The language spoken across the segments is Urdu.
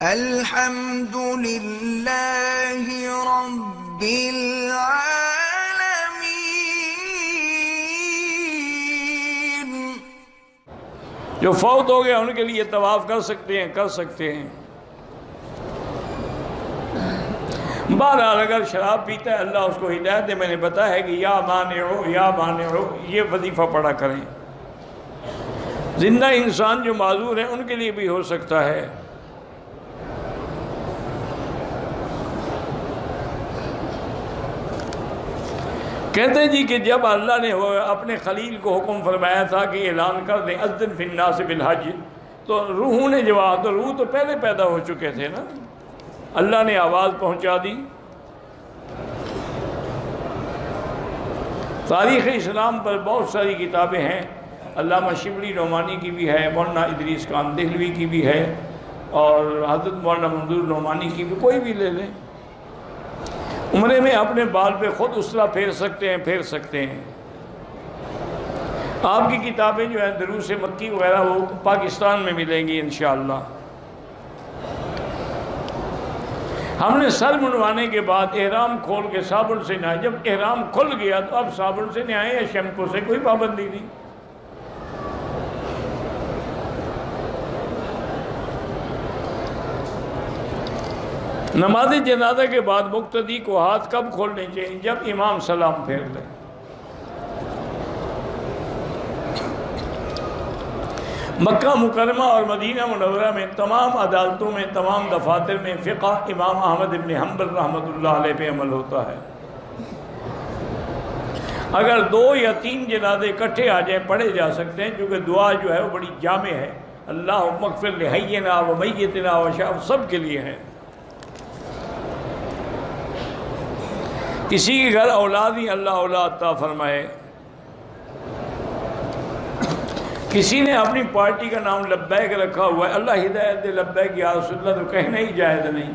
الحمد للہ رب العالمین۔ جو فوت ہو گئے ان کے لیے طواف کر سکتے ہیں۔ بہرحال اگر شراب پیتا ہے اللہ اس کو ہدایت دے، میں نے بتایا ہے کہ یا مانعو یہ وظیفہ پڑھا کریں۔ زندہ انسان جو معذور ہیں ان کے لیے بھی ہو سکتا ہے۔ کہتے ہیں جی کہ جب اللہ نے اپنے خلیل کو حکم فرمایا تھا کہ اعلان کر دیں اذن فی الناس بالحج، تو روحوں نے جواب، تو روح تو پہلے پیدا ہو چکے تھے نا، اللہ نے آواز پہنچا دی۔ تاریخ اسلام پر بہت ساری کتابیں ہیں، علامہ شبلی نعمانی کی بھی ہے، مولانا ادریس خان دہلوی کی بھی ہے، اور حضرت مولانا منظور نعمانی کی بھی، کوئی بھی لے لیں۔ عمرے میں اپنے بال پہ خود اسرا پھیر سکتے ہیں۔ آپ کی کتابیں جو ہیں دروس مکی وغیرہ وہ پاکستان میں ملیں گی انشاءاللہ۔ ہم نے سر منڈوانے کے بعد احرام کھول کے صابن سے نہائے، جب احرام کھل گیا تو اب صابن سے نہائے یا شیمپو سے، کوئی پابندی نہیں۔ نماز جنازہ کے بعد مقتدی کو ہاتھ کب کھولنے چاہیے؟ جب امام سلام پھیر لے۔ مکہ مکرمہ اور مدینہ منورہ میں تمام عدالتوں میں، تمام دفاتر میں فقہ امام احمد بن حنبل رحمۃ اللہ علیہ پہ عمل ہوتا ہے۔ اگر 2 یا 3 جنازے اکٹھے آ جائیں پڑھے جا سکتے ہیں، کیونکہ دعا جو ہے وہ بڑی جامع ہے، اللہم اغفر لحینا و میتنا و شاہد، سب کے لیے ہے۔ کسی کے گھر اولاد ہی اللہ اولاد عطا فرمائے۔ کسی نے اپنی پارٹی کا نام لبیک رکھا ہوا ہے، اللہ ہدایت دے، لبیک یا رسول اللہ تو کہنا ہی جائز نہیں۔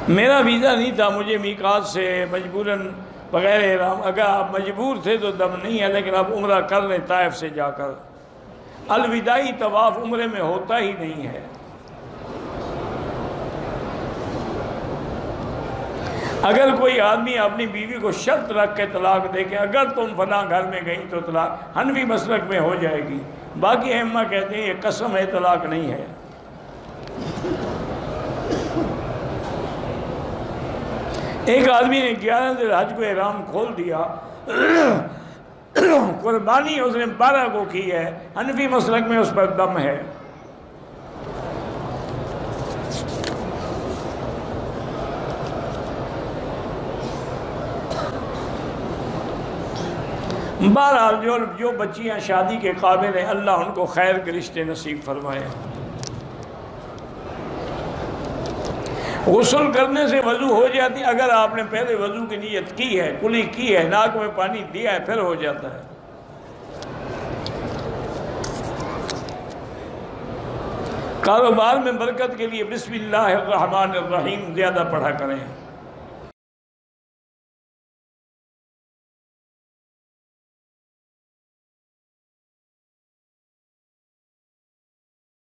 میرا ویزا نہیں تھا، مجھے میقات سے مجبوراً بغیر احرام، اگر آپ مجبور تھے تو دم نہیں ہے، لیکن آپ عمرہ کر لیں طائف سے جا کر۔ الوداعی طواف عمرے میں ہوتا ہی نہیں ہے۔ اگر کوئی آدمی اپنی بیوی کو شرط رکھ کے طلاق دے کہ اگر تم فلاں گھر میں گئی تو طلاق، حنفی مسلک میں ہو جائے گی، باقی ائمہ کہتے ہیں یہ قسم ہے، طلاق نہیں ہے۔ ایک آدمی نے 11 ذی الحج کو احرام کھول دیا، قربانی اس نے 12 کو کی ہے، حنفی مسلک میں اس پر دم ہے۔ بہرحال جو بچیاں شادی کے قابل ہیں اللہ ان کو خیر کے رشتے نصیب فرمائے۔ غسل کرنے سے وضو ہو جاتی، اگر آپ نے پہلے وضو کی نیت کی ہے، کلی کی ہے، ناک میں پانی دیا ہے، پھر ہو جاتا ہے۔ کاروبار میں برکت کے لیے بسم اللہ الرحمن الرحیم زیادہ پڑھا کریں۔